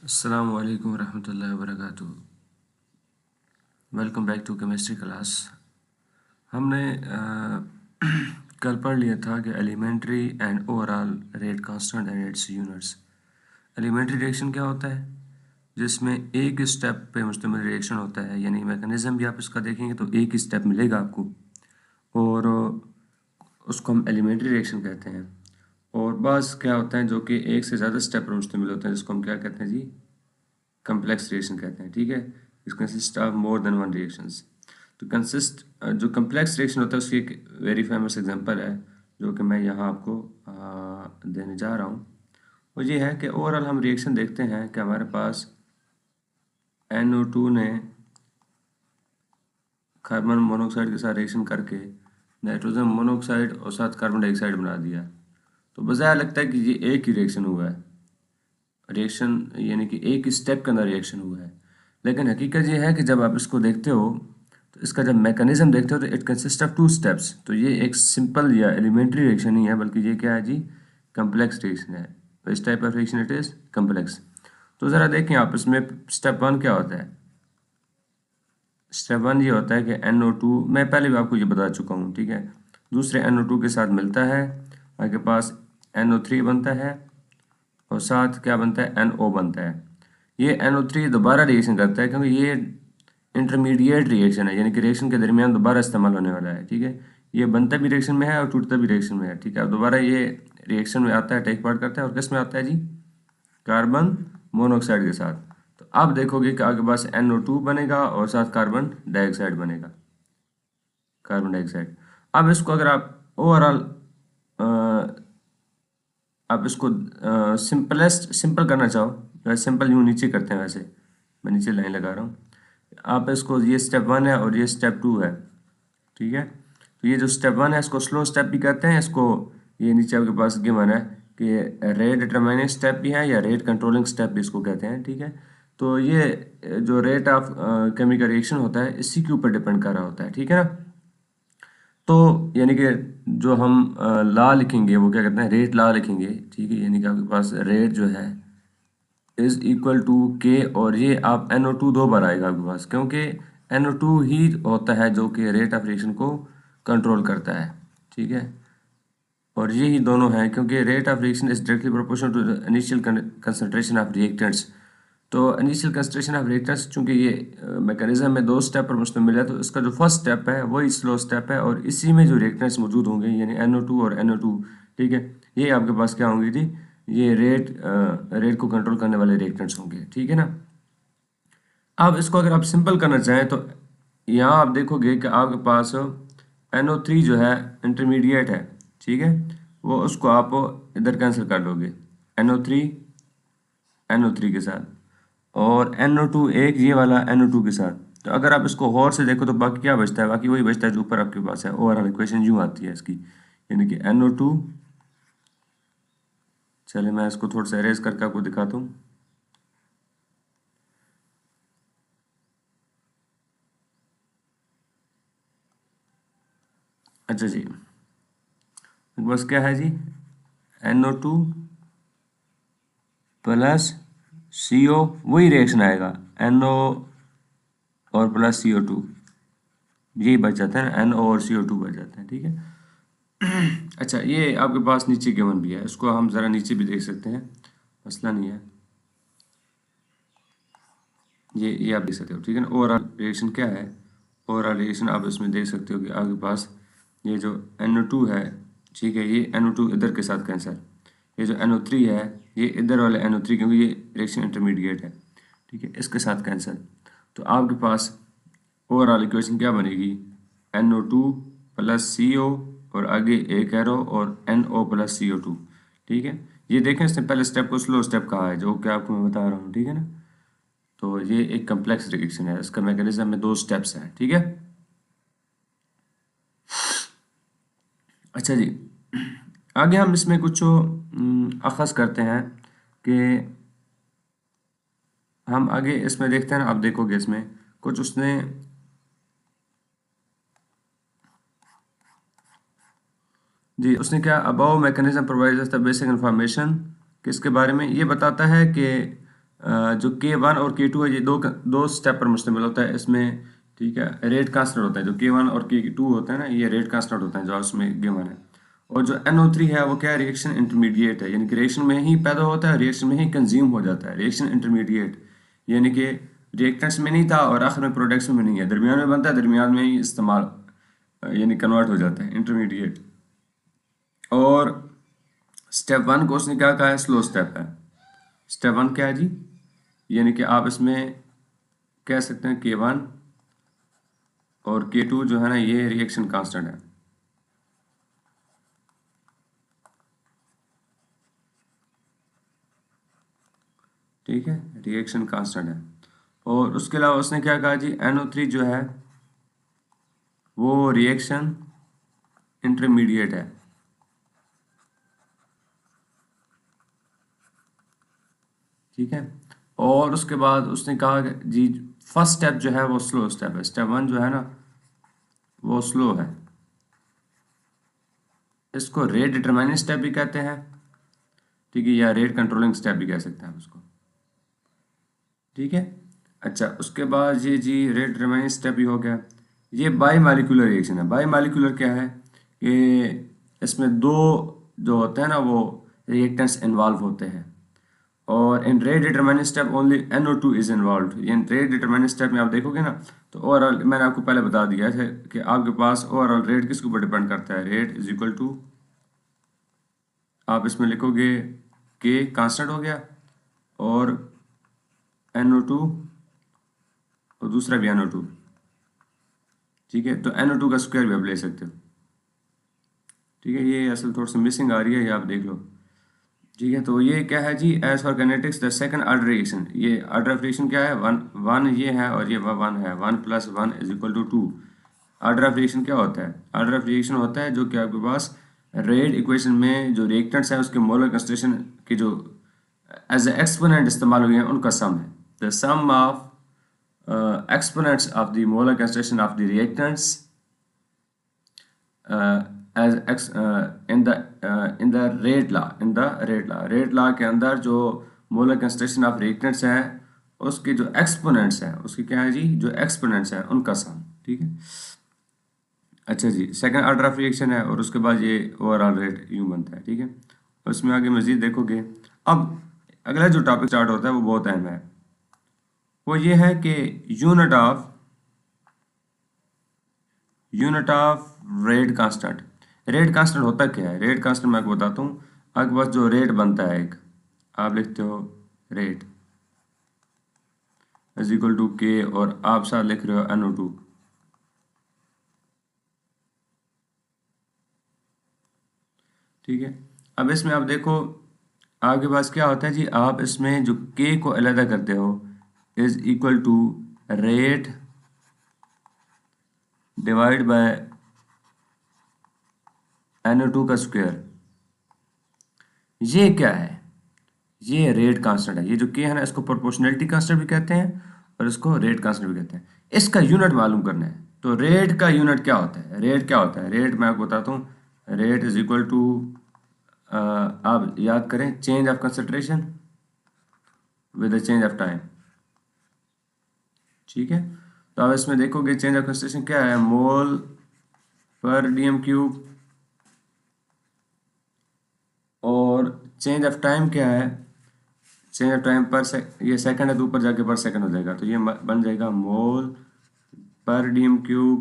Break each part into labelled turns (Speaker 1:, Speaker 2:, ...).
Speaker 1: अस्सलाम वालेकुम रहमतुल्लाहि व बरकातुहू। Welcome back to chemistry class. हमने कल पढ़ लिया था कि elementary and overall rate constant and its units. Elementary reaction क्या होता है? जिसमें एक स्टेप पे मुश्तमिल रिएक्शन होता है, यानी मैकेनिज़्म भी आप इसका देखेंगे तो एक ही स्टेप मिलेगा आपको, और उसको हम एलिमेंट्री रिएक्शन कहते हैं। और बाज़ क्या होता है जो कि एक से ज़्यादा स्टेप पर मुश्तमिल होता है, जिसको हम क्या कहते हैं जी? कम्प्लेक्स रिएक्शन कहते हैं। ठीक है, it consist of more than one reactions. तो जो कम्प्लेक्स रिएक्शन होता है उसकी एक वेरी फेमस एग्जांपल है जो कि मैं यहाँ आपको देने जा रहा हूँ। वो ये है कि ओवरऑल हम रिएक्शन देखते हैं कि हमारे पास NO2 ने कार्बन मोनोऑक्साइड के साथ रिएक्शन करके नाइट्रोजन मोनोऑक्साइड और साथ कार्बन डाइऑक्साइड बना दिया। तो बज़ाहिर लगता है कि ये एक ही रिएक्शन हुआ है, रिएक्शन यानी कि एक ही स्टेप के अंदर रिएक्शन हुआ है। लेकिन हकीकत ये है कि जब आप इसको देखते हो तो इसका जब मैकेनिज्म देखते हो तो it consist of two steps. तो ये एक सिंपल या एलिमेंट्री रिएक्शन नहीं है, बल्कि ये क्या है जी? कम्प्लेक्स रिएक्शन है। तो इस type of reaction it is complex. तो ज़रा देखें आप, इसमें स्टेप वन क्या होता है? स्टेप वन ये होता है कि NO2, मैं पहले भी आपको ये बता चुका हूँ, ठीक है, दूसरे NO2 के साथ मिलता है, आपके पास NO3 बनता है और साथ क्या बनता है? NO बनता है। ये NO3 दोबारा रिएक्शन करता है क्योंकि ये इंटरमीडिएट रिएक्शन है, यानी कि रिएक्शन के दरमियान दोबारा इस्तेमाल होने वाला है। ठीक है, ये बनता भी रिएक्शन में है और टूटता भी रिएक्शन में है। ठीक है, अब दोबारा ये रिएक्शन में आता है, टेक पार्ट करता है, और किस में आता है जी? कार्बन मोनोऑक्साइड के साथ। तो आप देखोगे कि आपके पास NO2 बनेगा और साथ कार्बन डाइऑक्साइड बनेगा, कार्बन डाइऑक्साइड। अब इसको अगर आप ओवरऑल आप इसको सिंपल करना चाहो, वैसे सिंपल यूँ नीचे करते हैं, वैसे मैं नीचे लाइन लगा रहा हूँ। आप इसको, ये स्टेप वन है और ये स्टेप टू है, ठीक है। तो ये जो स्टेप वन है इसको स्लो स्टेप भी कहते हैं, इसको ये नीचे आपके पास गिवन है कि रेट डिटरमाइनिंग स्टेप भी है या रेट कंट्रोलिंग स्टेप भी इसको कहते हैं। ठीक है, तो ये जो रेट ऑफ केमिकल रिएक्शन होता है इसी के ऊपर डिपेंड कर रहा होता है। ठीक है ना। तो यानी कि जो हम लॉ लिखेंगे वो क्या कहते हैं? रेट लॉ लिखेंगे। ठीक है, यानी कि आपके पास रेट जो है इज इक्वल टू के, और ये आप NO2 दो बार आएगा आपके पास, क्योंकि NO2 ही होता है जो कि रेट ऑफ रिएक्शन को कंट्रोल करता है। ठीक है, और ये ही दोनों हैं, क्योंकि rate of reaction is directly proportional to the initial concentration of reactants. तो इनिशियल कंसंट्रेशन ऑफ रिएक्टेंट्स, चूंकि ये मैकेनिज्म में दो स्टेप पर मुश्तमिल है, तो इसका जो फर्स्ट स्टेप है वही स्लो स्टेप है, और इसी में जो रिएक्टेंट्स मौजूद होंगे यानी NO2 और NO2, ठीक है, ये आपके पास क्या होंगे जी? ये रेट को कंट्रोल करने वाले रिएक्टेंट्स होंगे। ठीक है ना। अब इसको अगर आप सिंपल करना चाहें तो यहाँ आप देखोगे कि आपके पास NO3 जो है इंटरमीडिएट है, ठीक है, वो उसको आप इधर कैंसिल कर लोगे, NO3 NO3 के साथ, और NO2 एक ये वाला NO2 के साथ। तो अगर आप इसको गौर से देखो तो बाकी क्या बचता है? बाकी वही बचता है जो ऊपर आपके पास है। ओवरऑल इक्वेशन यूँ आती है इसकी, यानी कि NO2, चलिए मैं इसको थोड़ा सा एरेज करके आपको दिखाता हूँ। अच्छा जी, बस क्या है जी? NO2 प्लस CO, वही रिएक्शन आएगा, NO और प्लस CO2, यही बच जाता है ना, NO और CO2 बच जाते हैं। ठीक है। अच्छा, ये आपके पास नीचे गिवन भी है, इसको हम ज़रा नीचे भी देख सकते हैं, मसला नहीं है। ये आप देख सकते हो, ठीक है ना। ओवरऑल रिएक्शन क्या है? ओवरऑल रिएक्शन आप इसमें देख सकते हो कि आपके पास ये जो NO2 है, ठीक है, ये NO2 इधर के साथ कैंसर, ये जो NO3 है ये इधर वाले NO3, क्योंकि ये रिएक्शन इंटरमीडिएट है, ठीक है, इसके साथ कैंसर। तो आपके पास ओवरऑल इक्वेशन क्या बनेगी? NO2 प्लस CO और आगे एक एरो और NO प्लस CO2। ठीक है, ये देखें, इसने पहले स्टेप को स्लो स्टेप कहा है, जो कि आपको मैं बता रहा हूँ। ठीक है ना। तो ये एक कम्प्लेक्स रिएक्शन है, इसका मैकेनिज्म में दो स्टेप्स हैं। ठीक है। अच्छा जी, आगे हम इसमें कुछ अखज़ करते हैं कि हम आगे इसमें देखते हैं ना, आप देखोगे इसमें कुछ उसने जी, उसने क्या, about mechanism provides the basic information, किसके बारे में? ये बताता है कि जो K1 और K2 है, ये दो दो स्टेप पर मुश्तमिल होता है इसमें, ठीक है। रेट कांस्टेंट होता है जो K1 और K2 होता है ना, ये रेट कांस्टेंट होता है जो उसमें गिवन है। और जो NO3 है वो क्या है, रिएक्शन इंटरमीडिएट है, यानी कि रिएक्शन में ही पैदा होता है, रिएक्शन में ही कंज्यूम हो जाता है, रिएक्शन इंटरमीडिएट, यानी कि रिएक्टेंट्स में नहीं था और आखिर में प्रोडक्ट्स में नहीं है, दरमियान में बनता है, दरमियान में ही इस्तेमाल यानी कन्वर्ट हो जाता है, इंटरमीडिएट। और स्टेप 1 को उसने क्या कहा है, स्लो स्टेप है। स्टेप 1 क्या है जी, यानी कि आप इसमें कह सकते हैं K1 और K2 जो है ना, ये रिएक्शन कांस्टेंट है, ठीक है, रिएक्शन कांस्टेंट है। और उसके अलावा उसने क्या कहा जी, NO3 जो है वो रिएक्शन इंटरमीडिएट है, ठीक है। और उसके बाद उसने कहा कि जी फर्स्ट स्टेप जो है वो स्लो स्टेप है, स्टेप 1 जो है ना वो स्लो है, इसको रेट डिटरमाइनिंग स्टेप भी कहते हैं, ठीक है, या रेट कंट्रोलिंग स्टेप भी कह सकते हैं उसको, ठीक है। अच्छा, उसके बाद ये जी रेट डिटरमाइनिंग स्टेप भी हो गया। ये बाई मालिकुलर रिएक्शन है। बाई मालिकुलर क्या है कि इसमें दो जो होते हैं ना वो रिएक्टेंट्स इन्वॉल्व होते हैं, और in rate determining step only NO2 is involve. इन रेट डिटरमाइनिंग स्टेप में आप देखोगे ना तो ओवरऑल मैंने आपको पहले बता दिया है कि आपके पास ओवरऑल रेट किसके ऊपर डिपेंड करता है, रेट इज इक्वल टू, आप इसमें लिखोगे K कांस्टेंट हो गया और NO2 और दूसरा भी NO2, ठीक है। तो NO2 का स्क्वायर भी आप ले सकते हो, ठीक है। ये असल थोड़ी सी मिसिंग आ रही है, ये आप देख लो, ठीक है। तो ये क्या है जी, as for kinetics the second order reaction, ये ऑर्डर ऑफ रिएक्शन क्या है, वन वन ये है और ये वन है, 1 + 1 is equal to 2। Order of reaction क्या होता है, ऑर्डर ऑफ रिएक्शन होता है जो कि आपके पास रेट इक्वेशन में जो रिएक्टेंट्स हैं उसके मोलर कंसंट्रेशन के जो एज ए एक्सपोनेंट इस्तेमाल हुए हैं उनका सम है, the sum of exponents of the molar concentration of the reactants as in the rate law के अंदर जो molar concentration of reactants है उसके जो exponents हैं, उसकी क्या है जी, जो exponents हैं उनका सम, ठीक है। अच्छा जी, सेकंड ऑर्डर ऑफ रिएक्शन है और उसके बाद ये ओवरऑल रेट यूं बनता है, ठीक है। उसमें आगे मजीद देखोगे। अब अगला जो टॉपिक स्टार्ट होता है वो बहुत अहम है, वो ये है कि unit of rate constant. Rate constant होता क्या है, रेट कांस्टेंट मैं आपको बताता हूँ। आपके पास जो रेट बनता है एक, आप लिखते हो rate is equal to K और आप साथ लिख रहे हो NO2, ठीक है। अब इसमें आप देखो आपके पास क्या होता है जी, आप इसमें जो K को अलग करते हो is equal to rate divide by NO2 का स्क्वायर। ये क्या है, ये रेट कांस्टेंट है। ये जो K है ना इसको प्रोपोर्शनैलिटी कांस्टेंट भी कहते हैं और इसको रेट कांस्टेंट भी कहते हैं। इसका यूनिट मालूम करना है, तो रेट का यूनिट क्या होता है, रेट क्या होता है, रेट मैं आपको बताता हूँ। रेट इज इक्वल टू, आप याद करें, change of concentration with the change of time, ठीक है। तो आप इसमें देखोगे चेंज ऑफ कंसंट्रेशन क्या है, मोल पर dm³, और चेंज ऑफ टाइम क्या है, चेंज ऑफ टाइम पर ये सेकंड है तो ऊपर जाके पर सेकंड हो जाएगा, तो ये बन जाएगा मोल पर dm³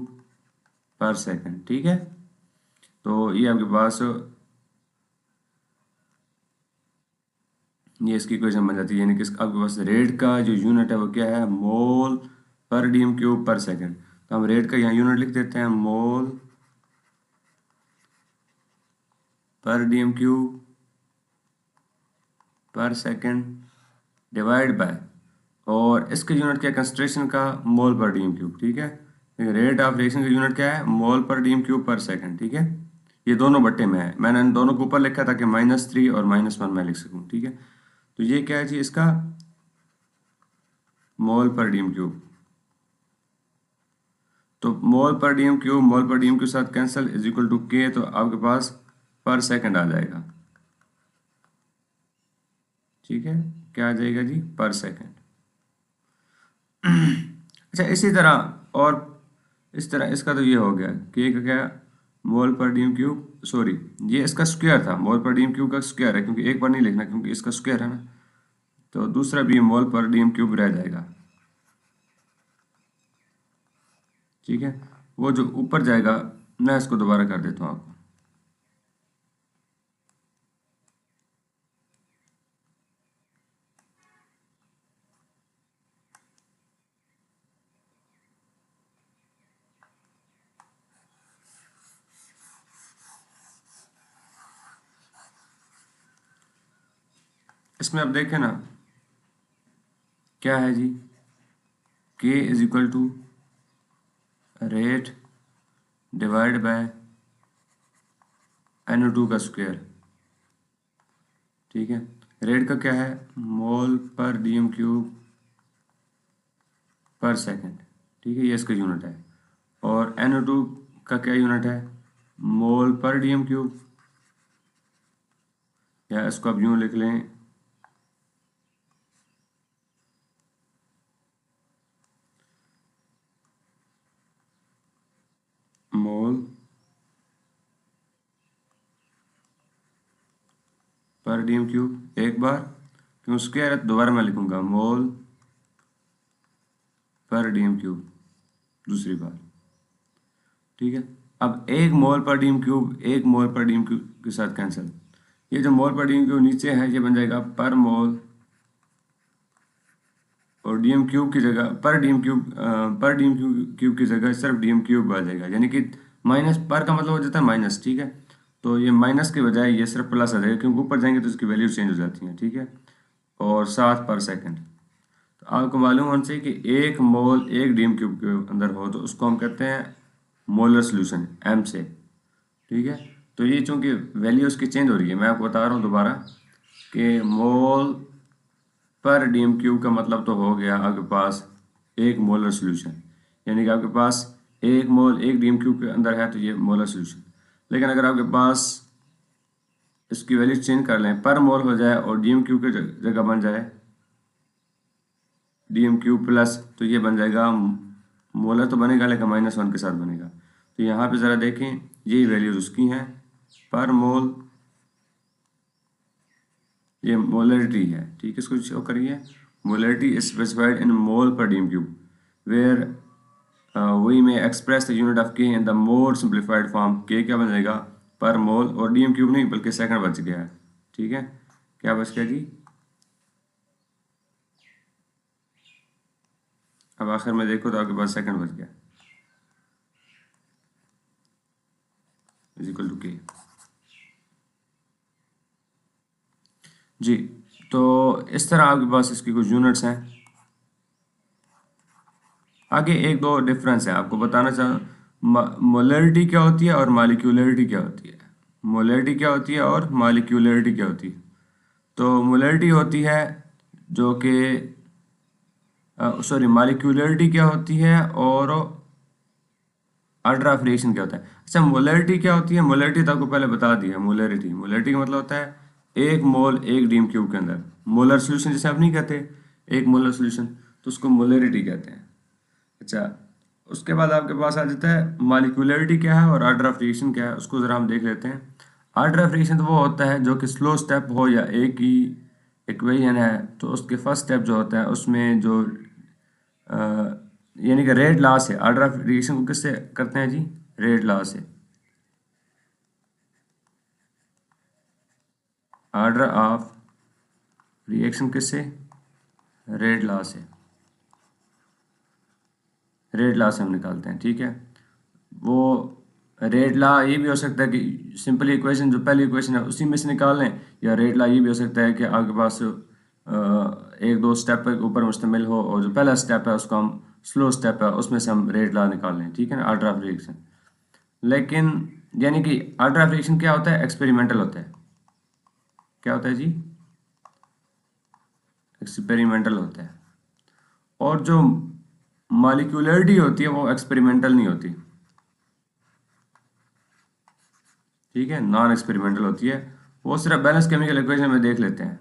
Speaker 1: पर सेकंड, ठीक है। तो ये आपके पास ये इसकी इक्वेशन बन जाती है, यानी कि आपके पास रेट का जो यूनिट है वो क्या है, मोल पर dm³ पर सेकंड। तो हम रेट का यहाँ यूनिट लिख देते हैं, मोल पर dm³ पर सेकंड डिवाइड बाय, और इसके यूनिट क्या है, कंसंट्रेशन का, मोल पर dm³, ठीक है। रेट ऑफ रिएक्शन का यूनिट क्या है, मोल पर dm³ पर सेकंड, ठीक है। ये दोनों बट्टे में है, मैंने इन दोनों को ऊपर लिखा ताकि -3 और -1 मैं लिख सकूं, ठीक है। तो ये क्या है जी, इसका मोल पर dm³, तो मोल पर dm³ साथ cancel is equal to K, तो आपके पास पर सेकंड आ जाएगा, ठीक है, क्या आ जाएगा जी, पर सेकेंड। अच्छा, इसी तरह और इस तरह इसका तो ये हो गया कि का क्या, मोल पर डीएम क्यूब, सॉरी ये इसका स्क्वायर था, मोल पर डीएम क्यूब का स्क्वायर है, क्योंकि एक बार नहीं लिखना क्योंकि इसका स्क्वायर है ना, तो दूसरा भी मोल पर डीएम क्यूब रह जाएगा। ठीक है, वो जो ऊपर जाएगा मैं इसको दोबारा कर देता हूँ आपको। इसमें अब देखें ना क्या है जी, k is equal to rate divide by NO2 का स्क्वायर। ठीक है, रेट का क्या है, मोल पर डीएम क्यूब पर सेकेंड। ठीक है, ये इसका यूनिट है। और NO2 का क्या यूनिट है, मोल पर डीएम क्यूब, या इसको आप यूँ लिख लें, मोल पर डीएम क्यूब एक बार, क्यों स्क्वायर है दोबारा मैं लिखूंगा मोल पर डीएम क्यूब दूसरी बार। ठीक है, अब एक मोल पर डीएम क्यूब एक मोल पर डीएम क्यूब के साथ कैंसिल, ये जो मोल पर डीएम क्यूब नीचे है ये बन जाएगा पर मोल, और डीएम क्यूब की जगह पर डीएम क्यूब, पर डीएम क्यूब की जगह सिर्फ डीएम क्यूब आ जाएगा, यानी कि माइनस, पर का मतलब हो जाता है माइनस। ठीक है, तो ये माइनस के बजाय ये सिर्फ प्लस आ जाएगा, क्योंकि ऊपर जाएंगे तो इसकी वैल्यू चेंज हो जाती है। ठीक है, और 7 पर सेकेंड। तो आपको मालूम होना चाहिए कि एक मोल एक डीएम क्यूब के अंदर हो तो उसको हम कहते हैं मोलर सोल्यूशन, एम से। ठीक है, तो ये चूंकि वैल्यू उसकी चेंज हो रही है, मैं आपको बता रहा हूँ दोबारा कि मोल पर डीएम क्यूब का मतलब तो हो गया आपके पास एक मोलर सोल्यूशन, यानी कि आपके पास एक मोल एक डीएम क्यूब के अंदर है तो ये मोलर सोल्यूशन। लेकिन अगर आपके पास इसकी वैल्यू चेंज कर लें, पर मोल हो जाए और डीएम क्यूब की जगह बन जाए डीएम क्यूब प्लस, तो ये बन जाएगा, मोलर तो बनेगा लेकिन -1 के साथ बनेगा। तो यहाँ पे ज़रा देखें, यही वैल्यूज उसकी हैं, पर मोल ये मोलरिटी है। ठीक है, इसको शो करिए, मोलरिटी इज स्पेसिफाइड इन मोल पर डीएम क्यूब वेयर वी में एक्सप्रेस द यूनिट ऑफ के in the more simplified form. के क्या बन जाएगा, पर मोल, और डीएम क्यूब नहीं बल्कि सेकंड बच गया है। ठीक है, क्या बच गया जी, अब आखिर में देखो तो आपके पास सेकंड बच गया इज इक्वल टू के। जी, तो इस तरह आपके पास इसकी कुछ यूनिट्स हैं। आगे एक दो डिफरेंस है आपको बताना चाह, मोलरिटी क्या होती है और मालिक्यूलरिटी क्या होती है। मोलरिटी क्या होती है और मालिक्यूलरिटी क्या होती है। तो मोलरिटी होती है जो कि, सॉरी, मालिक्यूलरिटी क्या होती है और ऑर्डर ऑफ रिएक्शन क्या होता है। अच्छा, मोलरिटी क्या होती है, मोलरिटी तो आपको पहले बता दिया। मोलरिटी मोलरिटी का मतलब होता है एक मोल एक डीएम क्यूब के अंदर। मोलर सोल्यूशन जैसे आप नहीं कहते एक मोलर सोल्यूशन, तो उसको मोलरिटी कहते हैं। अच्छा, उसके बाद आपके पास आ जाता है मालिक्यूलरिटी क्या है और ऑर्डर ऑफ रिएक्शन क्या है, उसको ज़रा हम देख लेते हैं। ऑर्डर ऑफ रिएक्शन तो वो होता है जो कि स्लो स्टेप हो या एक ही इक्वेशन है, तो उसके फर्स्ट स्टेप जो होता है उसमें जो अ, यानी कि रेट लॉ से ऑर्डर ऑफ रिएक्शन को किससे करते हैं जी, रेट लॉ से। ऑर्डर ऑफ रिएक्शन किससे, रेट लॉ से, रेट लॉ से हम निकालते हैं। ठीक है, वो रेट लॉ ये भी हो सकता है कि सिंपल इक्वेशन जो पहली इक्वेशन है उसी में से निकाल लें, या रेट लॉ ये भी हो सकता है कि आपके पास एक दो स्टेप के ऊपर मुश्तमिल हो और जो पहला स्टेप है उसको हम स्लो स्टेप है उसमें से हम रेट लॉ निकाल लें। ठीक है ना, ऑर्डर ऑफ रिएक्शन। लेकिन यानी कि ऑर्डर ऑफ रिएक्शन क्या होता है, एक्सपेरिमेंटल होता है। क्या होता है जी, एक्सपेरिमेंटल होता है। और जो मॉलिक्यूलरिटी होती है वो एक्सपेरिमेंटल नहीं होती। ठीक है, नॉन एक्सपेरिमेंटल होती है। वो सिर्फ बैलेंस केमिकल इक्वेशन में देख लेते हैं।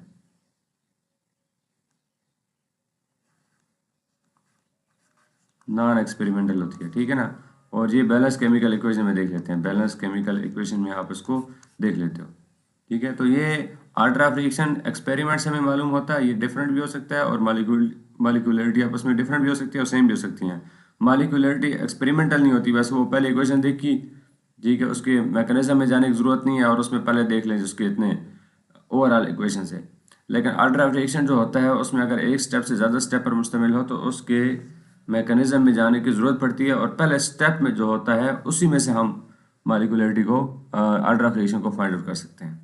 Speaker 1: नॉन एक्सपेरिमेंटल होती है, ठीक है ना। और ये बैलेंस केमिकल इक्वेशन में देख लेते हैं, बैलेंस केमिकल इक्वेशन में आप इसको देख लेते हो, ठीक है। तो ये ऑर्डर ऑफ रिएक्शन एक्सपेरिमेंट से हमें मालूम होता है, ये डिफरेंट भी हो सकता है और मालिक्यूलरिटी आपस में डिफरेंट भी हो सकती है और सेम भी हो सकती हैं। मालिक्यूलरिटी एक्सपेरिमेंटल नहीं होती, वैसे वो पहले इक्वेशन देखी, ठीक है, उसके मैकेनिज्म में जाने की जरूरत नहीं है और उसमें पहले देख लें जिसके इतने ओवरऑल इक्वेशन से। लेकिन ऑर्डर ऑफ रिएक्शन जो होता है उसमें अगर एक स्टेप से ज़्यादा स्टेप पर मुश्तमिल हो तो उसके मैकेनिज्म में जाने की ज़रूरत पड़ती है, और पहले स्टेप में जो होता है उसी में से हम मालिकुलरिटी को, ऑर्डर ऑफ रिएक्शन को फाइंड आउट कर सकते हैं।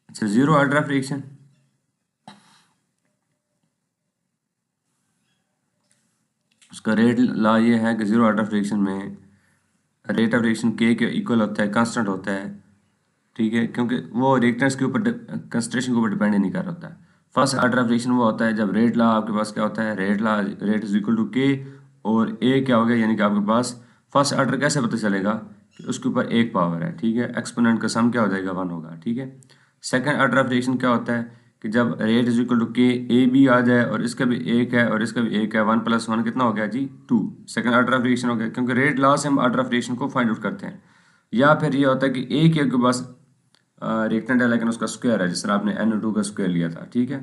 Speaker 1: अच्छा, जीरो ऑर्डर ऑफ रिएक्शन, उसका रेट लॉ ये है कि जीरो ऑर्डर ऑफ रिएक्शन में रेट ऑफ रिएक्शन के इक्वल होता है, कांस्टेंट होता है, ठीक है, क्योंकि वो रिएक्टेंट्स के ऊपर कंसंट्रेशन के ऊपर डिपेंड नहीं कर रहा होता है। फर्स्ट ऑर्डर ऑफ रिएक्शन वो होता है जब रेट लॉ आपके पास क्या होता है, रेट इज इक्वल टू के, और ए क्या हो गया, यानी कि आपके पास फर्स्ट ऑर्डर कैसे पता चलेगा कि उसके ऊपर एक पावर है, ठीक है, एक्सपोनेंट का सम क्या हो जाएगा, 1 होगा, ठीक है। सेकंड ऑर्डर ऑफ रिएक्शन क्या होता है कि जब रेट इज इक्वल टू के, ए भी आ जाए और इसका भी एक है और इसका भी एक है, 1 + 1 कितना हो गया जी, 2, सेकंड ऑर्डर ऑफ रिएक्शन हो गया, क्योंकि रेट लॉ से हम ऑर्डर ऑफ रिएक्शन को फाइंड आउट करते हैं। या फिर ये होता है कि एक ही आपके पास रिएक्टेंट है लेकिन उसका स्क्वायर है, जिस तरह आपने NO2 का स्क्वायर लिया था, ठीक है।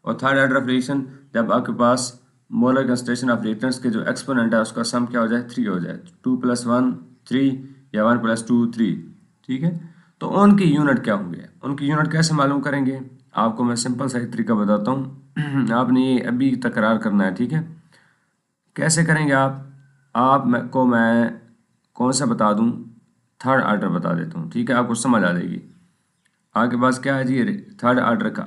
Speaker 1: और थर्ड ऑर्डर ऑफ रिएक्शन जब आपके पास मोलर कंसंट्रेशन ऑफ रिएक्टेंट्स के जो एक्सपोनेंट है उसका सम क्या हो जाए, 3 हो जाए, 2 + 1 3 या 1 + 2 3, ठीक है। तो उनकी यूनिट क्या होंगे, उनकी यूनिट कैसे मालूम करेंगे, आपको मैं सिंपल सा एक तरीका बताता हूँ आपने ये अभी तकरार करना है, ठीक है। कैसे करेंगे मैं कौन सा बता दूँ, थर्ड ऑर्डर बता देता हूँ, ठीक है, आपको समझ आ जाएगी। आपके पास क्या है जी, थर्ड ऑर्डर का,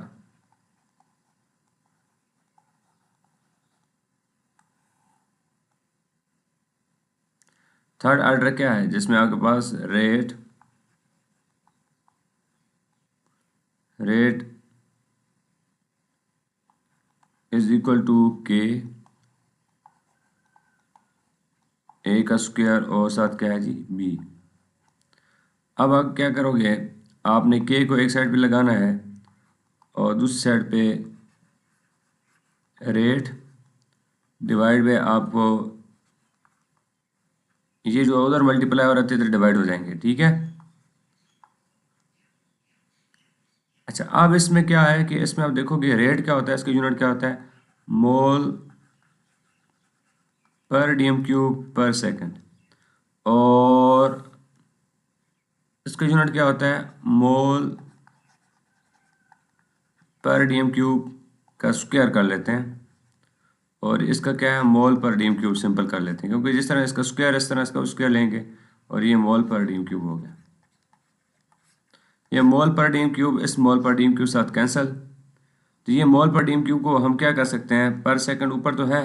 Speaker 1: थर्ड ऑर्डर क्या है जिसमें आपके पास रेट इज इक्वल टू के, ए का स्क्वायर और साथ क्या है जी, बी। अब आप क्या करोगे, आपने के को एक साइड पे लगाना है और दूसरी साइड पे रेट डिवाइड बाय, आपको ये जो उधर मल्टीप्लाई हो रहे थे इधर डिवाइड हो जाएंगे, ठीक है। अच्छा, अब इसमें क्या है कि इसमें आप देखोगे रेट क्या होता है, इसका यूनिट क्या होता है, मोल पर DM³ पर सेकंड, और इसका यूनिट क्या होता है, मोल पर DM³ का स्क्वायर कर लेते हैं, और इसका क्या है, मोल पर DM³ सिंपल कर लेते हैं, क्योंकि जिस तरह इसका स्क्वायर इस तरह इसका स्क्वायर लेंगे, और ये मोल पर DM³ हो गया। ये मोल पर DM³ इस मोल पर DM³ साथ कैंसल। तो ये मोल पर DM³ को हम क्या कर सकते हैं, पर सेकंड ऊपर तो है,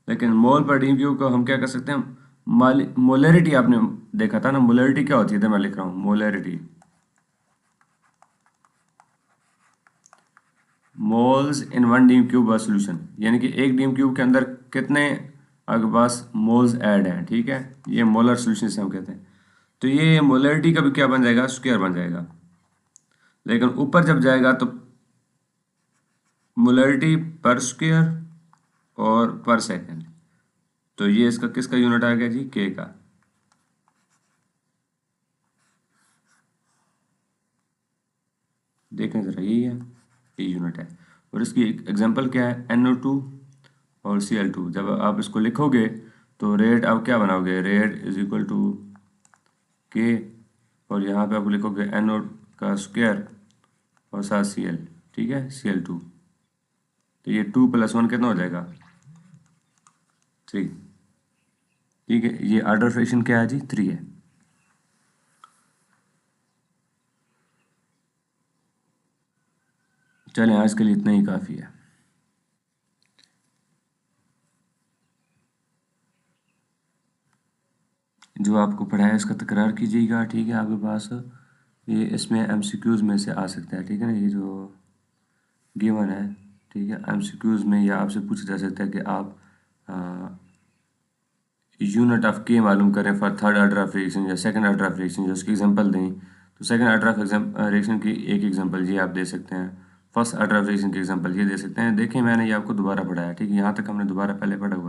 Speaker 1: लेकिन मोल पर DM³ को हम क्या कर सकते हैं, मोलरिटी आपने देखा था ना, मोलरिटी क्या होती है, तो मैं लिख रहा हूँ मोलरिटी, मोल्स इन 1 DM³ सॉल्यूशन, यानी कि एक DM³ के अंदर कितने आपके पास मोल्स ऐड हैं, ठीक है, ये मोलर सॉल्यूशन से हम कहते हैं। तो ये मोलरिटी का भी क्या बन जाएगा, स्क्वायर बन जाएगा, लेकिन ऊपर जब जाएगा तो मोलरिटी पर स्क्वायर और पर सेकंड, तो ये इसका किसका यूनिट आ गया जी, के का। देखें जरा, यही है, ये यूनिट है। और इसकी एक एग्जांपल क्या है, NO2 और Cl2। जब आप इसको लिखोगे तो रेट आप क्या बनाओगे, रेट इज इक्वल टू के, और यहाँ पे आप लिखोगे NO का स्क्वायर और साथ Cl, ठीक है, Cl2। तो ये 2 + 1 कितना हो जाएगा, 3, ठीक है। ये ऑर्डर फ्रैक्शन क्या है जी, 3 है। चलें, आज के लिए इतना ही काफ़ी है। जो आपको पढ़ाया इसका तकरार कीजिएगा, ठीक है, आपके पास ये इसमें MCQs में से आ सकता है, ठीक है ना, ये जो गिवन है, ठीक है, MCQs में या आपसे पूछा जा सकता है कि आप यूनिट ऑफ के मालूम करें for third order of reaction या सेकंड ऑर्डर ऑफ रिएक्शन, उसकी एग्जांपल दें, तो सेकंड ऑर्डर ऑफ रिएक्शन की एक एग्जांपल ये आप दे सकते हैं, फर्स्ट ऑर्डर ऑफ रिएक्शन की एग्जांपल ये दे सकते हैं। देखिए मैंने ये आपको दोबारा पढ़ाया, ठीक है, यहाँ तक हमने दोबारा पहले पढ़ा हुआ।